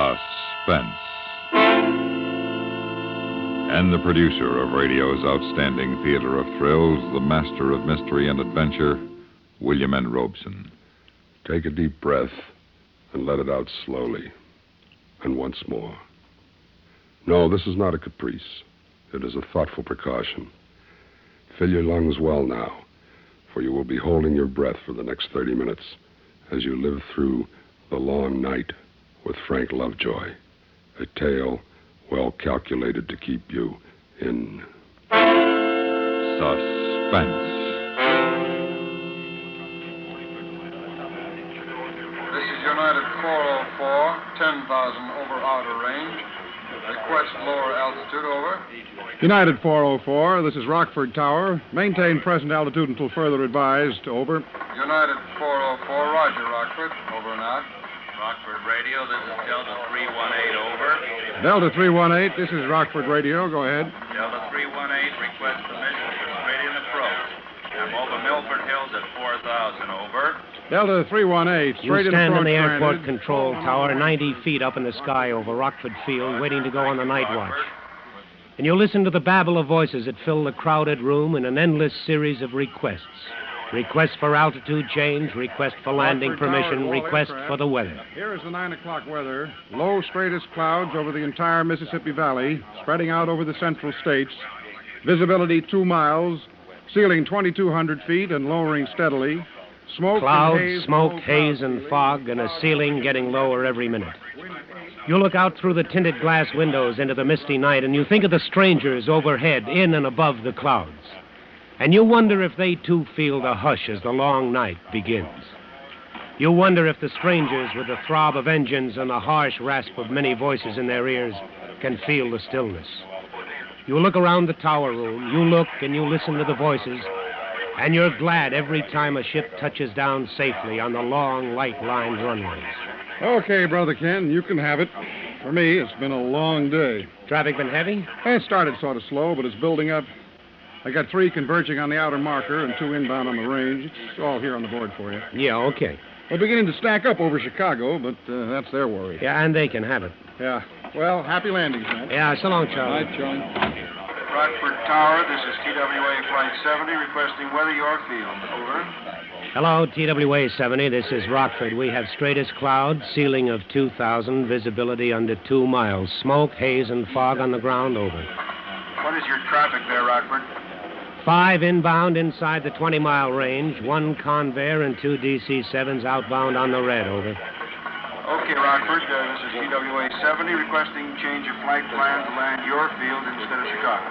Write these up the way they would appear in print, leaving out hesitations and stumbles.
Suspense. And the producer of radio's outstanding theater of thrills, the master of mystery and adventure, William N. Robson. Take a deep breath and let it out slowly. And once more. No, this is not a caprice. It is a thoughtful precaution. Fill your lungs well now, for you will be holding your breath for the next 30 minutes as you live through The Long Night with Frank Lovejoy, a tale well calculated to keep you in suspense. This is United 404, 10,000 over outer range. Request lower altitude, over. United 404, this is Rockford Tower. Maintain present altitude until further advised, over. United 404, roger, Rockford, over and out. Rockford Radio, this is Delta 318, over. Delta 318, this is Rockford Radio, go ahead. Delta 318, request permission for gradient approach. I'm over Milford Hills at 4,000, over. Delta 318, straight You stand approach in the airport granted. control tower 90 feet up in the sky over Rockford Field, waiting to go on the night watch. And you listen to the babble of voices that fill the crowded room in an endless series of requests. Request for altitude change, request for landing Rockford Tower, permission, all request aircraft. for the weather. Here is the 9 o'clock weather. Low, straightest clouds over the entire Mississippi Valley, spreading out over the central states. Visibility 2 miles, ceiling 2,200 feet and lowering steadily. Smoke Clouds, and haze, smoke, low haze, clouds, and fog, and a ceiling getting lower every minute. You look out through the tinted glass windows into the misty night, and you think of the strangers overhead, in and above the clouds. And you wonder if they, too, feel the hush as the long night begins. You wonder if the strangers, with the throb of engines and the harsh rasp of many voices in their ears, can feel the stillness. You look around the tower room, you look and you listen to the voices, and you're glad every time a ship touches down safely on the long, light-lined runways. Okay, Brother Ken, you can have it. For me, it's been a long day. Traffic been heavy? It started sort of slow, but it's building up. I got 3 converging on the outer marker and 2 inbound on the range. It's all here on the board for you. Yeah, okay. We're beginning to stack up over Chicago, but that's their worry. Yeah, and they can have it. Yeah. Well, happy landings, man. Yeah, so long, Charlie. Night, Charlie. Rockford Tower, this is TWA Flight 70, requesting weather your field, over. Hello, TWA 70. This is Rockford. We have straightest clouds, ceiling of 2,000, visibility under 2 miles. Smoke, haze, and fog on the ground, over. What is your traffic there, Rockford? 5 inbound inside the 20-mile range, 1 Convair and 2 DC-7s outbound on the red, over. Okay, Rockford, this is TWA 70, requesting change of flight plan to land your field instead of Chicago.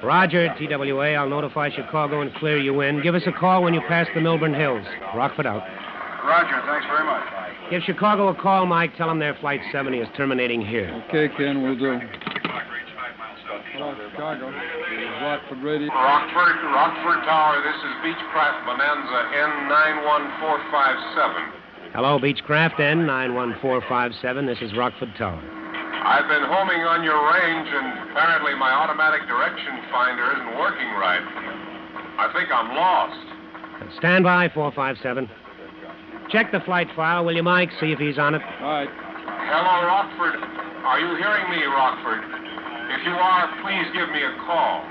Roger, TWA. I'll notify Chicago and clear you in. Give us a call when you pass the Milburn Hills. Rockford out. Roger, thanks very much. Give Chicago a call, Mike. Tell them their Flight 70 is terminating here. Okay, Ken, we'll do. Hello, Chicago. Rockford Radio. Rockford Tower, this is Beechcraft Bonanza N91457. Hello, Beechcraft N91457. This is Rockford Tower. I've been homing on your range, and apparently my automatic direction finder isn't working right. I think I'm lost. Stand by, 457. Check the flight file, will you, Mike? See if he's on it. All right. Hello, Rockford. Are you hearing me, Rockford? If you are, please give me a call.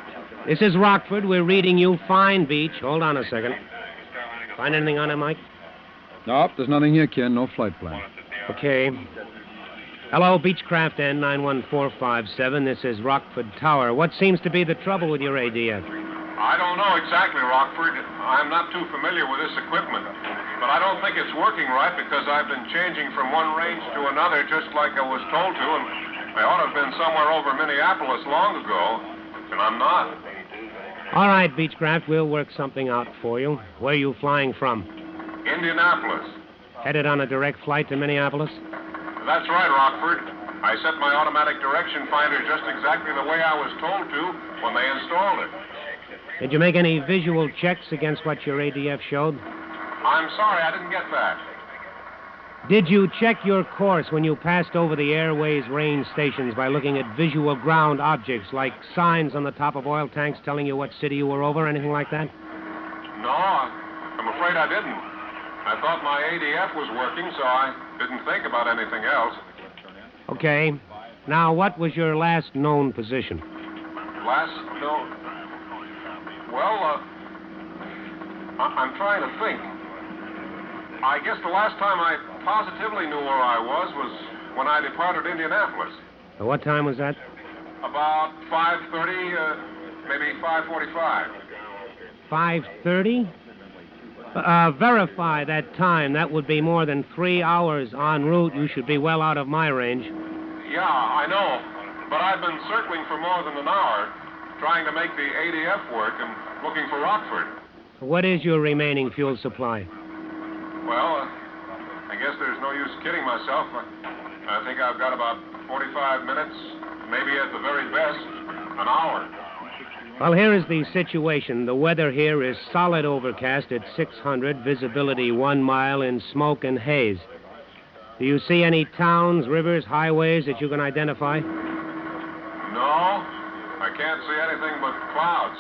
This is Rockford. We're reading you fine, Beach. Hold on a second. Find anything on it, Mike? Nope, there's nothing here, Ken. No flight plan. Okay. Hello, Beechcraft N91457. This is Rockford Tower. What seems to be the trouble with your ADF? I don't know exactly, Rockford. I'm not too familiar with this equipment. But I don't think it's working right because I've been changing from one range to another just like I was told to, and I ought to have been somewhere over Minneapolis long ago, and I'm not. All right, Beechcraft, we'll work something out for you. Where are you flying from? Indianapolis. Headed on a direct flight to Minneapolis? That's right, Rockford. I set my automatic direction finder just exactly the way I was told to when they installed it. Did you make any visual checks against what your ADF showed? I'm sorry, I didn't get that. Did you check your course when you passed over the airways range stations by looking at visual ground objects like signs on the top of oil tanks telling you what city you were over, anything like that? No, I'm afraid I didn't. I thought my ADF was working, so I didn't think about anything else. Okay. Now, what was your last known position? Last known? Well, I'm trying to think. I guess the last time I positively knew where I was when I departed Indianapolis. What time was that? About 5:30, maybe 5:45. 5:30? Verify that time. That would be more than 3 hours en route. You should be well out of my range. Yeah, I know. But I've been circling for more than an hour, trying to make the ADF work and looking for Rockford. What is your remaining fuel supply? Well, I guess there's no use kidding myself. I think I've got about 45 minutes, maybe at the very best, an hour. Well, here is the situation. The weather here is solid overcast at 600, visibility 1 mile in smoke and haze. Do you see any towns, rivers, highways that you can identify? No, I can't see anything but clouds.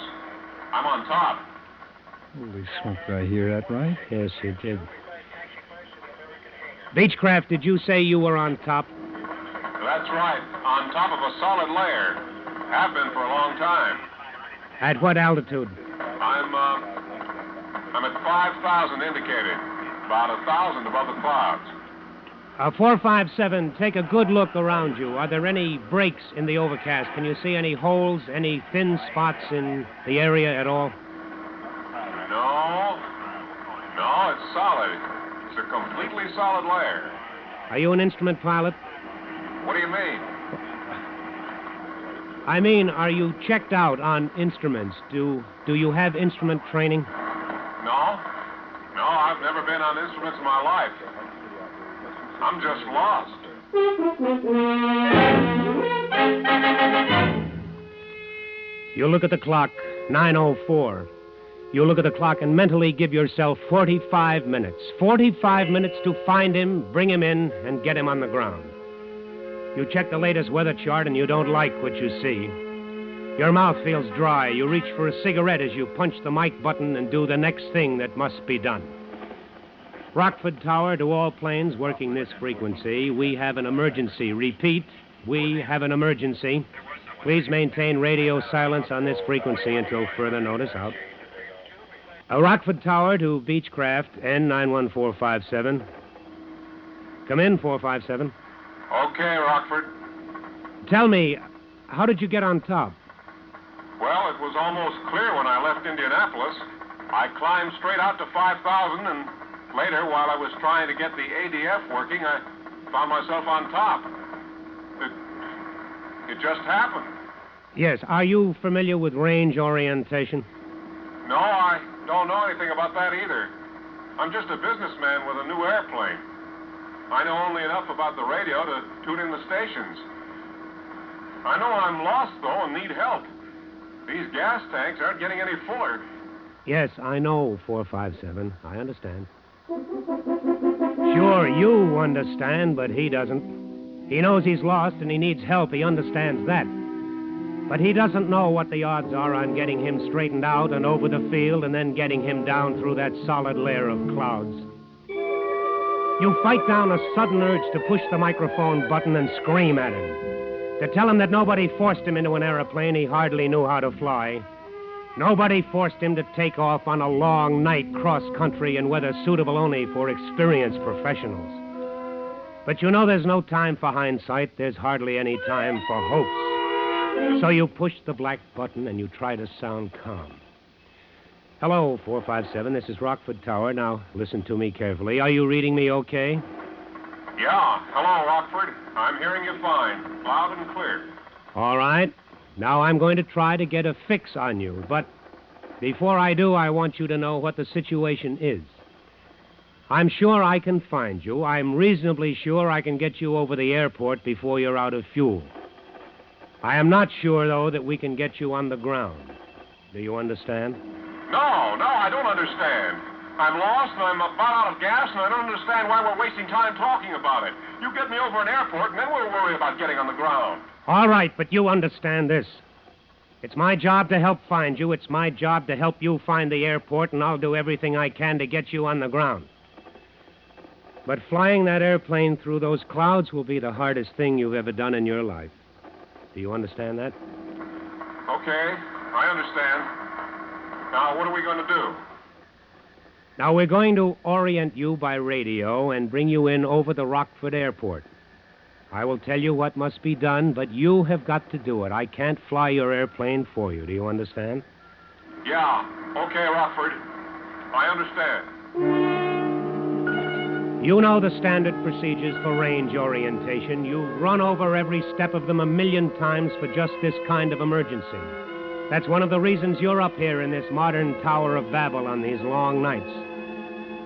I'm on top. Holy smoke, did I hear that right? Yes, you did. Beechcraft, did you say you were on top? That's right, on top of a solid layer. Have been for a long time. At what altitude? I'm at 5,000 indicated, about 1,000 above the clouds. 457, take a good look around you. Are there any breaks in the overcast? Can you see any holes, any thin spots in the area at all? No, it's solid. It's a completely solid layer. Are you an instrument pilot? What do you mean? I mean, are you checked out on instruments? Do you have instrument training? No, I've never been on instruments in my life. I'm just lost. You look at the clock, 9:04. You look at the clock and mentally give yourself 45 minutes. 45 minutes to find him, bring him in, and get him on the ground. You check the latest weather chart and you don't like what you see. Your mouth feels dry. You reach for a cigarette as you punch the mic button and do the next thing that must be done. Rockford Tower to all planes working this frequency. We have an emergency. Repeat, we have an emergency. Please maintain radio silence on this frequency until further notice. Out. Rockford Tower to Beechcraft, N91457. Come in, 457. Okay, Rockford. Tell me, how did you get on top? Well, it was almost clear when I left Indianapolis. I climbed straight out to 5,000, and later, while I was trying to get the ADF working, I found myself on top. It just happened. Yes. Are you familiar with range orientation? No, I don't know anything about that either. I'm just a businessman with a new airplane. I know only enough about the radio to tune in the stations. I know I'm lost, though, and need help. These gas tanks aren't getting any fuller. Yes, I know, 457. I understand. Sure, you understand, but he doesn't. He knows he's lost and he needs help. He understands that. But he doesn't know what the odds are on getting him straightened out and over the field and then getting him down through that solid layer of clouds. You fight down a sudden urge to push the microphone button and scream at him. To tell him that nobody forced him into an airplane he hardly knew how to fly. Nobody forced him to take off on a long night cross-country in weather suitable only for experienced professionals. But you know there's no time for hindsight. There's hardly any time for hopes. So you push the black button and you try to sound calm. Hello, 457. This is Rockford Tower. Now, listen to me carefully. Are you reading me okay? Yeah. Hello, Rockford. I'm hearing you fine. Loud and clear. All right. Now I'm going to try to get a fix on you. But before I do, I want you to know what the situation is. I'm sure I can find you. I'm reasonably sure I can get you over the airport before you're out of fuel. I am not sure, though, that we can get you on the ground. Do you understand? No, I don't understand. I'm lost and I'm about out of gas and I don't understand why we're wasting time talking about it. You get me over an airport and then we'll worry about getting on the ground. All right, but you understand this. It's my job to help find you. It's my job to help you find the airport, and I'll do everything I can to get you on the ground. But flying that airplane through those clouds will be the hardest thing you've ever done in your life. Do you understand that? Okay, I understand. Now, what are we going to do? Now, we're going to orient you by radio and bring you in over the Rockford Airport. I will tell you what must be done, but you have got to do it. I can't fly your airplane for you. Do you understand? Yeah, okay, Rockford. I understand. You know the standard procedures for range orientation. You've run over every step of them 1,000,000 times for just this kind of emergency. That's one of the reasons you're up here in this modern Tower of Babel on these long nights.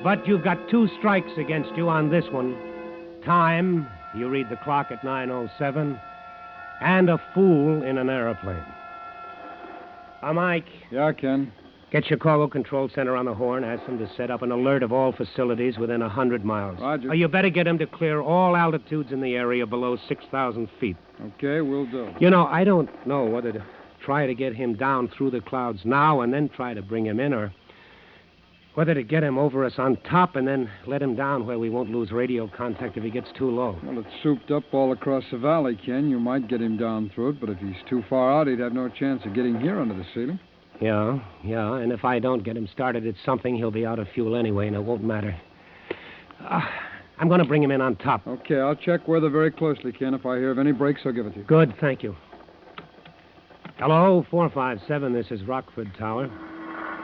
But you've got 2 strikes against you on this one. Time, you read the clock at 9:07, and a fool in an airplane. Mike. Yeah, Ken. Get Chicago Control Center on the horn. Ask them to set up an alert of all facilities within 100 miles. Roger. You better get them to clear all altitudes in the area below 6,000 feet. Okay, we'll do. You know, I don't know whether to try to get him down through the clouds now and then try to bring him in, or whether to get him over us on top and then let him down where we won't lose radio contact if he gets too low. Well, it's souped up all across the valley, Ken. You might get him down through it, but if he's too far out, he'd have no chance of getting here under the ceiling. Yeah, and if I don't get him started at something, he'll be out of fuel anyway, and it won't matter. I'm going to bring him in on top. Okay, I'll check weather very closely, Ken. If I hear of any breaks, I'll give it to you. Good, thank you. Hello, 457, this is Rockford Tower.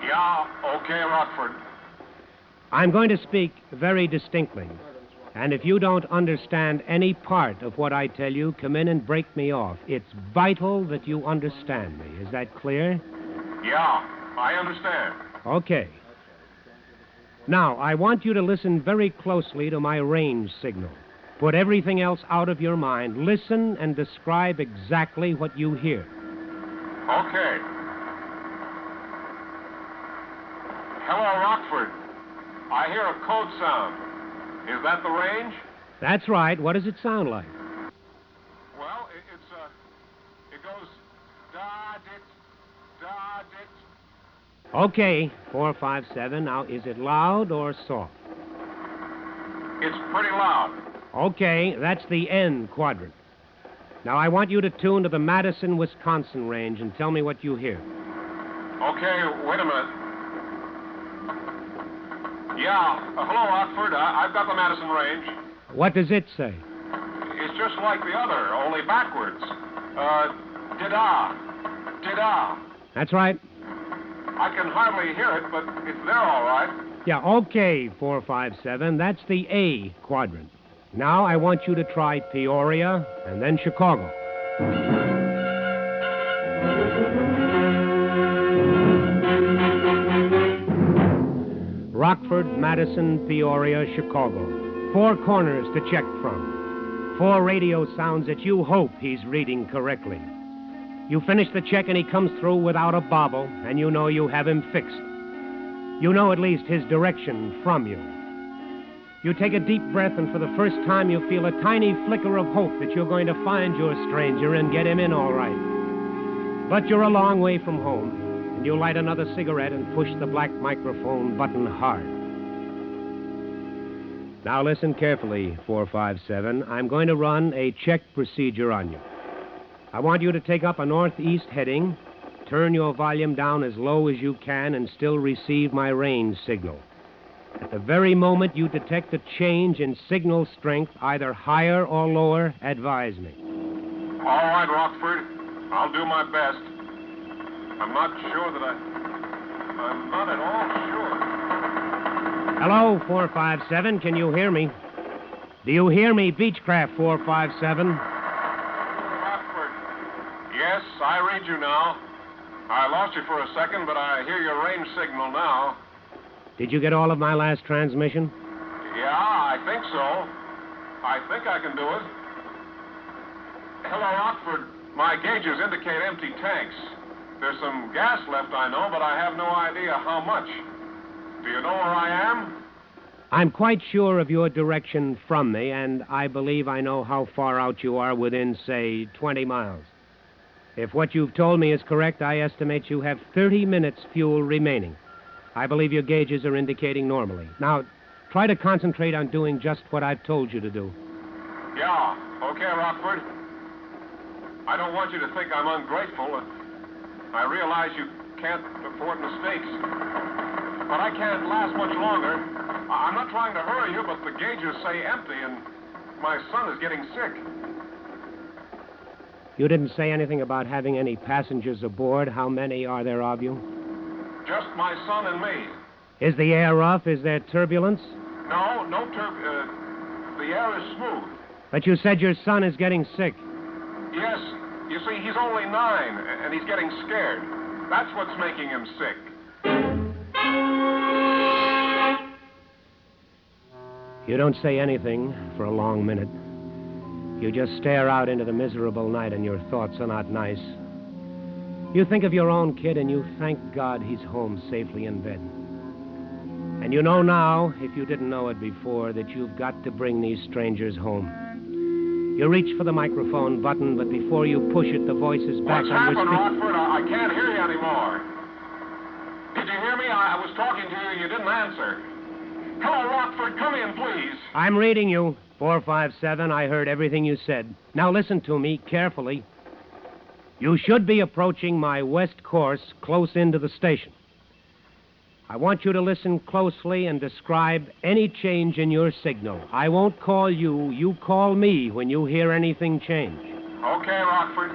Yeah, okay, Rockford. I'm going to speak very distinctly. And if you don't understand any part of what I tell you, come in and break me off. It's vital that you understand me. Is that clear? Yeah, I understand. Okay. Now, I want you to listen very closely to my range signal. Put everything else out of your mind. Listen and describe exactly what you hear. Okay. Hello, Rockford. I hear a code sound. Is that the range? That's right. What does it sound like? Well, it goes da-dit, da-dit. Okay, 457. Now, is it loud or soft? It's pretty loud. Okay, that's the N quadrant. Now, I want you to tune to the Madison, Wisconsin range and tell me what you hear. Okay, wait a minute. Yeah, hello, Rockford. I've got the Madison range. What does it say? It's just like the other, only backwards. Dida. Dida. That's right. I can hardly hear it, but it's there all right. Yeah, okay, 457. That's the A quadrant. Now I want you to try Peoria and then Chicago. Rockford, Madison, Peoria, Chicago. 4 corners to check from. 4 radio sounds that you hope he's reading correctly. You finish the check and he comes through without a bobble, and you know you have him fixed. You know at least his direction from you. You take a deep breath, and for the first time you feel a tiny flicker of hope that you're going to find your stranger and get him in all right. But you're a long way from home, and you light another cigarette and push the black microphone button hard. Now listen carefully, 457. I'm going to run a check procedure on you. I want you to take up a northeast heading, turn your volume down as low as you can, and still receive my range signal. At the very moment you detect a change in signal strength, either higher or lower, advise me. All right, Rockford. I'll do my best. I'm not sure that I'm not at all sure. Hello, 457. Can you hear me? Do you hear me, Beechcraft 457? Rockford. Yes, I read you now. I lost you for a second, but I hear your range signal now. Did you get all of my last transmission? Yeah, I think so. I think I can do it. Hello, Rockford. My gauges indicate empty tanks. There's some gas left, I know, but I have no idea how much. Do you know where I am? I'm quite sure of your direction from me, and I believe I know how far out you are within, say, 20 miles. If what you've told me is correct, I estimate you have 30 minutes fuel remaining. I believe your gauges are indicating normally. Now, try to concentrate on doing just what I've told you to do. Yeah, okay, Rockford. I don't want you to think I'm ungrateful. I realize you can't afford mistakes. But I can't last much longer. I'm not trying to hurry you, but the gauges say empty, and my son is getting sick. You didn't say anything about having any passengers aboard. How many are there of you? Just my son and me. Is the air rough? Is there turbulence? No the air is smooth. But you said your son is getting sick. Yes, you see, he's only 9, and he's getting scared. That's what's making him sick. You don't say anything for a long minute. You just stare out into the miserable night, and your thoughts are not nice. You think of your own kid, and you thank God he's home safely in bed. And you know now, if you didn't know it before, that you've got to bring these strangers home. You reach for the microphone button, but before you push it, the voice is back What's on your happened, Rockford? I can't hear you anymore. Did you hear me? I was talking to you and you didn't answer. Hello, Rockford. Come in, please. I'm reading you. 457, I heard everything you said. Now listen to me carefully. You should be approaching my west course close into the station. I want you to listen closely and describe any change in your signal. I won't call you. You call me when you hear anything change. Okay, Rockford.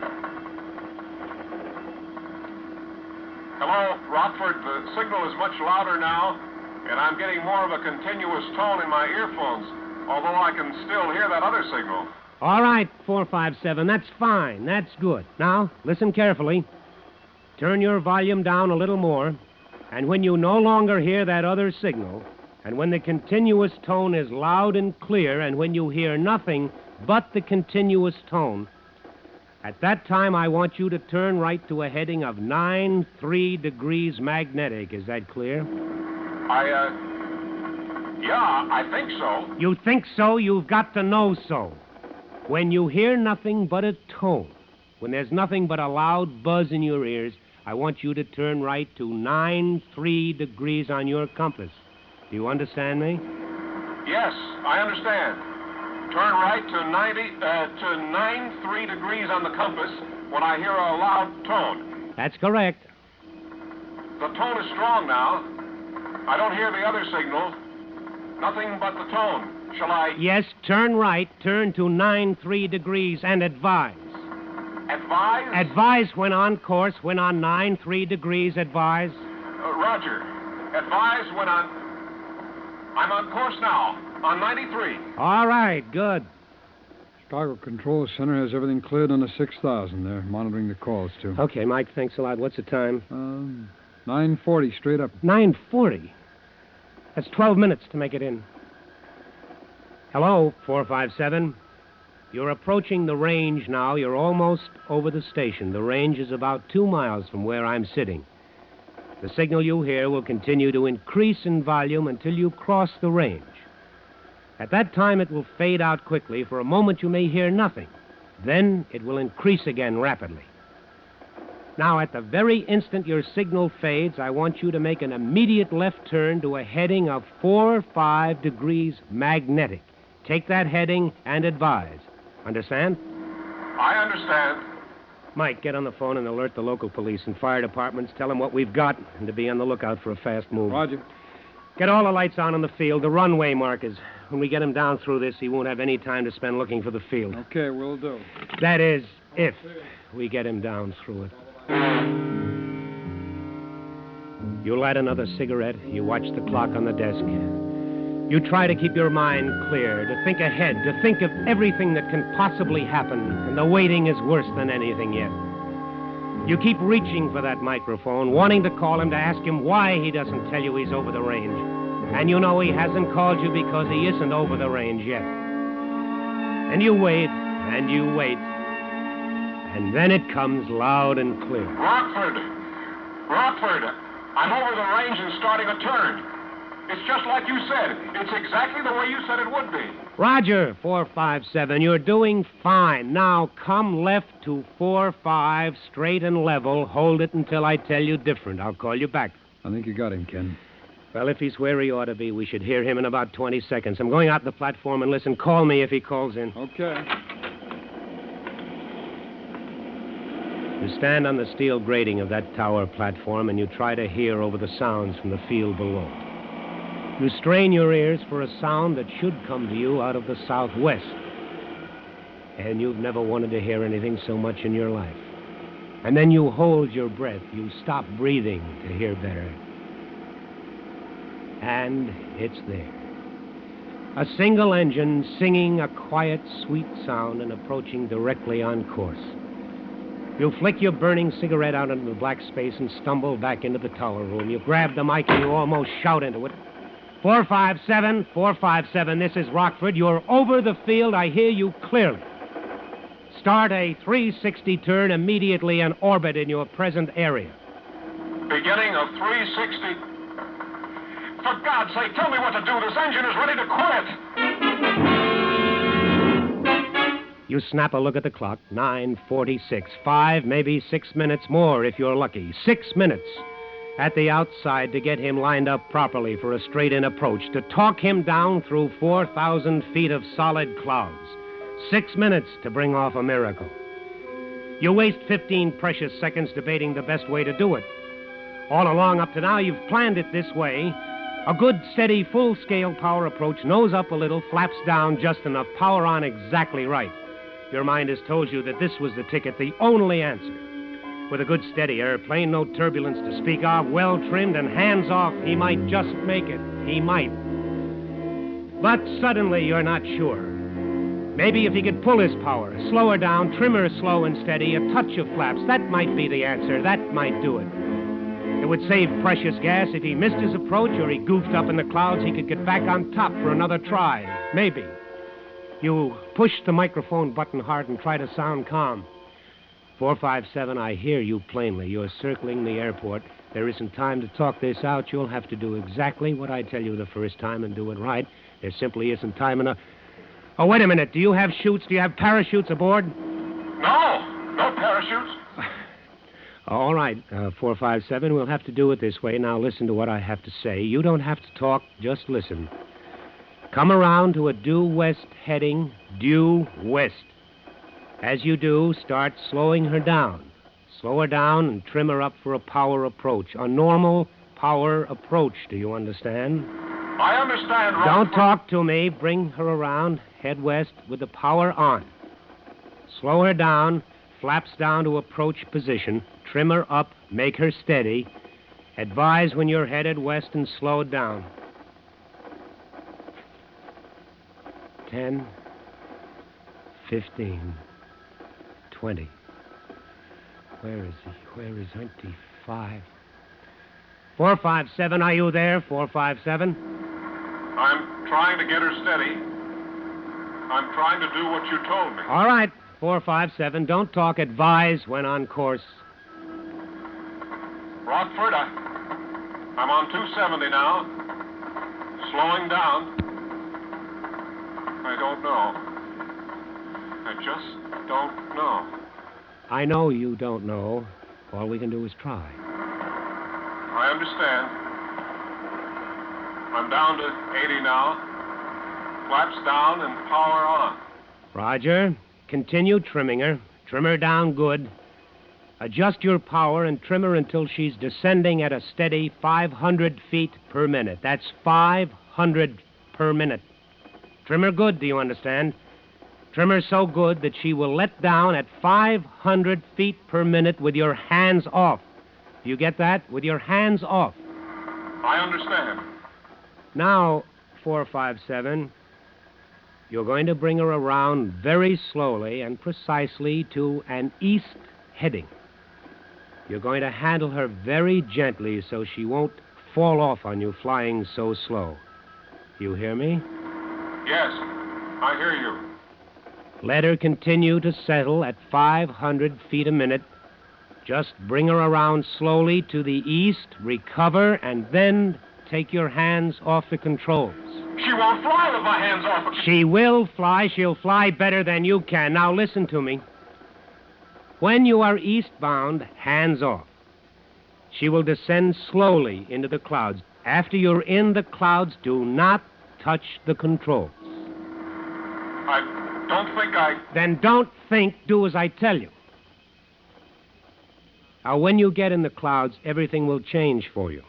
Hello, Rockford. The signal is much louder now, and I'm getting more of a continuous tone in my earphones, although I can still hear that other signal. All right, 457. That's fine. That's good. Now, listen carefully. Turn your volume down a little more. And when you no longer hear that other signal, and when the continuous tone is loud and clear, and when you hear nothing but the continuous tone, at that time I want you to turn right to a heading of 93 degrees magnetic. Is that clear? Yeah, I think so. You think so? You've got to know so. When you hear nothing but a tone, when there's nothing but a loud buzz in your ears, I want you to turn right to 93 degrees on your compass. Do you understand me? Yes, I understand. Turn right to 93 degrees on the compass when I hear a loud tone. That's correct. The tone is strong now. I don't hear the other signal. Nothing but the tone. Shall I... Yes, turn right, turn to 93 degrees, and advise. Advise? Advise when on course, when on 93 degrees, advise. Roger. Advise when I'm on course now, on 93. All right, good. Chicago Control Center has everything cleared on the 6000. They're monitoring the calls, too. Okay, Mike, thanks a lot. What's the time? 9:40, straight up. 9:40? That's 12 minutes to make it in. Hello, 457. You're approaching the range now. You're almost over the station. The range is about 2 miles from where I'm sitting. The signal you hear will continue to increase in volume until you cross the range. At that time, it will fade out quickly. For a moment, you may hear nothing. Then it will increase again rapidly. Now, at the very instant your signal fades, I want you to make an immediate left turn to a heading of 45 degrees magnetic. Take that heading and advise. Understand? I understand. Mike, get on the phone and alert the local police and fire departments. Tell them what we've got and to be on the lookout for a fast move. Roger. Get all the lights on in the field, the runway markers. When we get him down through this, he won't have any time to spend looking for the field. Okay, will do. That is, if we get him down through it. You light another cigarette. You watch the clock on the desk. You try to keep your mind clear, to think ahead, to think of everything that can possibly happen, and the waiting is worse than anything yet. You keep reaching for that microphone, wanting to call him to ask him why he doesn't tell you he's over the range. And you know he hasn't called you because he isn't over the range yet. And you wait, and you wait. And then it comes loud and clear. Rockford, I'm over the range and starting a turn. It's just like you said. It's exactly the way you said it would be. Roger, 457. You're doing fine. Now come left to 45, straight and level. Hold it until I tell you different. I'll call you back. I think you got him, Ken. Well, if he's where he ought to be, we should hear him in about 20 seconds. I'm going out the platform and listen. Call me if he calls in. Okay. You stand on the steel grating of that tower platform and you try to hear over the sounds from the field below. You strain your ears for a sound that should come to you out of the southwest. And you've never wanted to hear anything so much in your life. And then you hold your breath. You stop breathing to hear better. And it's there. A single engine singing a quiet, sweet sound and approaching directly on course. You flick your burning cigarette out into the black space and stumble back into the tower room. You grab the mic and you almost shout into it. 457, 457, this is Rockford. You're over the field. I hear you clearly. Start a 360 turn immediately and orbit in your present area. Beginning of 360. For God's sake, tell me what to do. This engine is ready to quit. You snap a look at the clock. 9:46. 5, maybe 6 minutes more if you're lucky. 6 minutes at the outside to get him lined up properly for a straight-in approach, to talk him down through 4,000 feet of solid clouds. 6 minutes to bring off a miracle. You waste 15 precious seconds debating the best way to do it. All along up to now, you've planned it this way. A good, steady, full-scale power approach, nose up a little, flaps down just enough, power on exactly right. Your mind has told you that this was the ticket, the only answer. With a good, steady airplane, no turbulence to speak of, well-trimmed and hands off, he might just make it. He might. But suddenly, you're not sure. Maybe if he could pull his power, slow her down, trim her slow and steady, a touch of flaps, that might be the answer. That might do it. It would save precious gas. If he missed his approach or he goofed up in the clouds, he could get back on top for another try. Maybe. You push the microphone button hard and try to sound calm. 457, I hear you plainly. You're circling the airport. There isn't time to talk this out. You'll have to do exactly what I tell you the first time and do it right. There simply isn't time enough. Oh, wait a minute. Do you have chutes? Do you have parachutes aboard? No. No parachutes. All right, 457, we'll have to do it this way. Now listen to what I have to say. You don't have to talk, just listen. Come around to a due west heading, due west. As you do, start slowing her down. Slow her down and trim her up for a power approach. A normal power approach, do you understand? I understand, Rockford. Don't talk to me. Bring her around, head west with the power on. Slow her down, flaps down to approach position. Trim her up, make her steady. Advise when you're headed west and slow down. 10, 15, 20. Where is he? Where is 25? 457, are you there? 457? I'm trying to get her steady. I'm trying to do what you told me. All right, 457, don't talk. Advise when on course. Rockford, I'm on 270 now. Slowing down. I don't know. I just don't know. I know you don't know. All we can do is try. I understand. I'm down to 80 now. Flaps down and power on. Roger. Continue trimming her. Trim her down good. Adjust your power and trim her until she's descending at a steady 500 feet per minute. That's 500 per minute. Trim her good, do you understand? Trim her so good that she will let down at 500 feet per minute with your hands off. Do you get that? With your hands off. I understand. Now, 457, you're going to bring her around very slowly and precisely to an east heading. You're going to handle her very gently so she won't fall off on you flying so slow. You hear me? Yes, I hear you. Let her continue to settle at 500 feet a minute. Just bring her around slowly to the east, recover, and then take your hands off the controls. She won't fly with my hands off. She will fly. She'll fly better than you can. Now listen to me. When you are eastbound, hands off. She will descend slowly into the clouds. After you're in the clouds, do not touch the controls. I don't think I... Then don't think, do as I tell you. Now, when you get in the clouds, everything will change for you.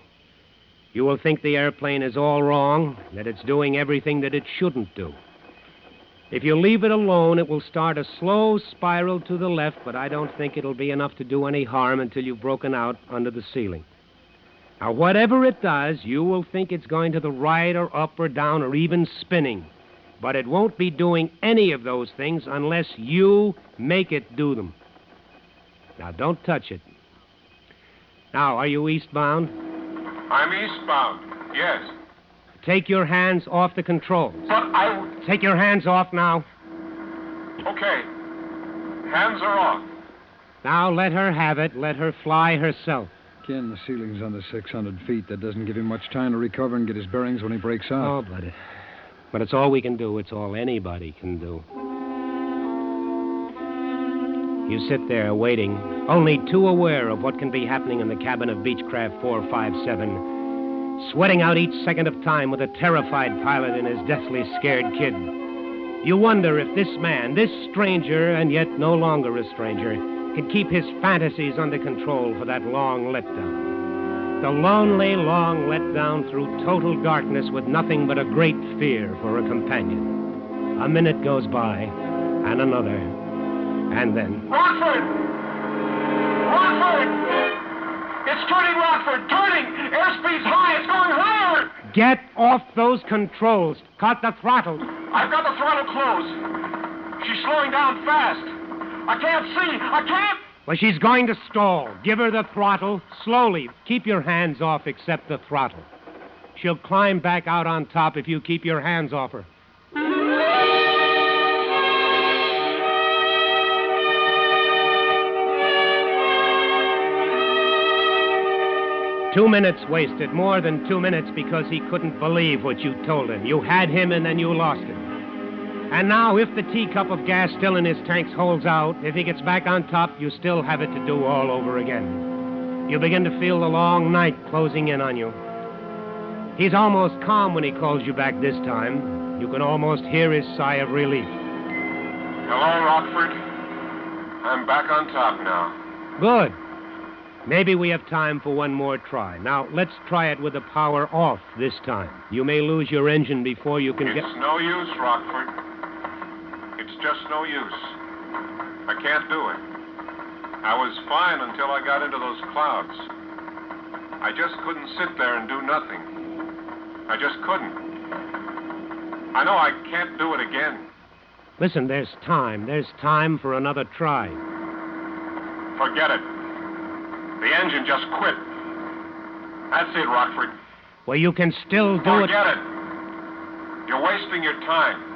You will think the airplane is all wrong, that it's doing everything that it shouldn't do. If you leave it alone, it will start a slow spiral to the left, but I don't think it'll be enough to do any harm until you've broken out under the ceiling. Now, whatever it does, you will think it's going to the right or up or down or even spinning. But it won't be doing any of those things unless you make it do them. Now, don't touch it. Now, are you eastbound? I'm eastbound, yes. Take your hands off the controls. But Take your hands off now. Okay. Hands are off. Now, let her have it. Let her fly herself. Ken, the ceiling's under 600 feet. That doesn't give him much time to recover and get his bearings when he breaks out. Oh, but it's all we can do. It's all anybody can do. You sit there waiting, only too aware of what can be happening in the cabin of Beechcraft 457, sweating out each second of time with a terrified pilot and his deathly scared kid. You wonder if this man, this stranger, and yet no longer a stranger, can keep his fantasies under control for that long letdown. The lonely, long letdown through total darkness with nothing but a great fear for a companion. A minute goes by, and another, and then... Rockford! Rockford! It's turning, Rockford! Turning! Airspeed's high! It's going higher! Get off those controls. Cut the throttle. I've got the throttle closed. She's slowing down fast. I can't see. I can't... Well, she's going to stall. Give her the throttle. Slowly. Keep your hands off except the throttle. She'll climb back out on top if you keep your hands off her. 2 minutes wasted, more than 2 minutes, because he couldn't believe what you told him. You had him and then you lost him. And now, if the teacup of gas still in his tanks holds out, if he gets back on top, you still have it to do all over again. You begin to feel the long night closing in on you. He's almost calm when he calls you back this time. You can almost hear his sigh of relief. Hello, Rockford. I'm back on top now. Good. Maybe we have time for one more try. Now, let's try it with the power off this time. You may lose your engine before you can get... It's no use, Rockford. It's just no use. I can't do it. I was fine until I got into those clouds. I just couldn't sit there and do nothing. I just couldn't. I know I can't do it again. Listen, there's time. There's time for another try. Forget it. The engine just quit. That's it, Rockford. Well, you can still do it. Forget it. You're wasting your time.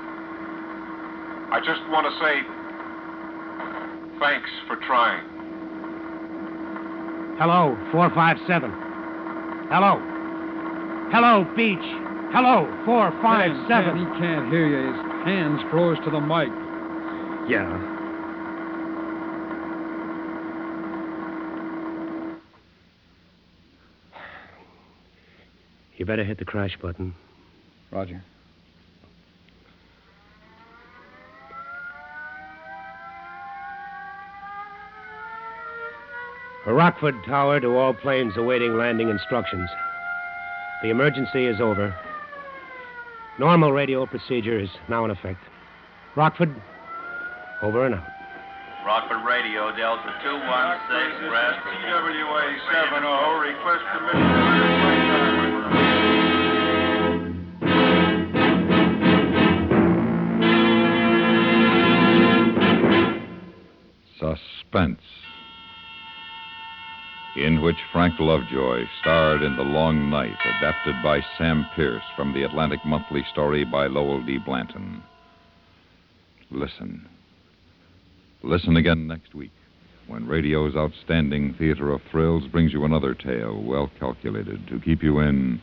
I just want to say thanks for trying. Hello, 457. Hello. Hello, Beach. Hello, 457. Ken, he can't hear you. His hands froze to the mic. Yeah. You better hit the crash button. Roger. Rockford Tower to all planes awaiting landing instructions. The emergency is over. Normal radio procedure is now in effect. Rockford, over and out. Rockford Radio, Delta 216, rest. TWA 70, request permission. Suspense, in which Frank Lovejoy starred in The Long Night, adapted by Sam Pierce from the Atlantic Monthly story by Lowell D. Blanton. Listen. Listen again next week, when radio's outstanding theater of thrills brings you another tale well calculated to keep you in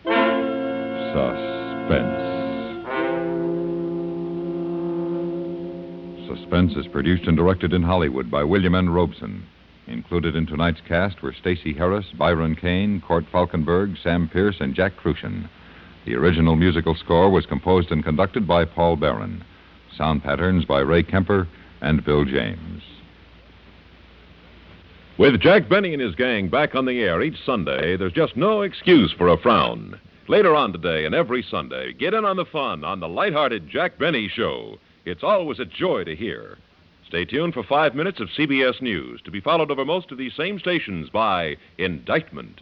suspense. Suspense is produced and directed in Hollywood by William N. Robson. Included in tonight's cast were Stacey Harris, Byron Kane, Court Falkenberg, Sam Pierce, and Jack Crucian. The original musical score was composed and conducted by Paul Barron. Sound patterns by Ray Kemper and Bill James. With Jack Benny and his gang back on the air each Sunday, there's just no excuse for a frown. Later on today and every Sunday, get in on the fun on the lighthearted Jack Benny Show. It's always a joy to hear. Stay tuned for 5 minutes of CBS News, to be followed over most of these same stations by Indictment.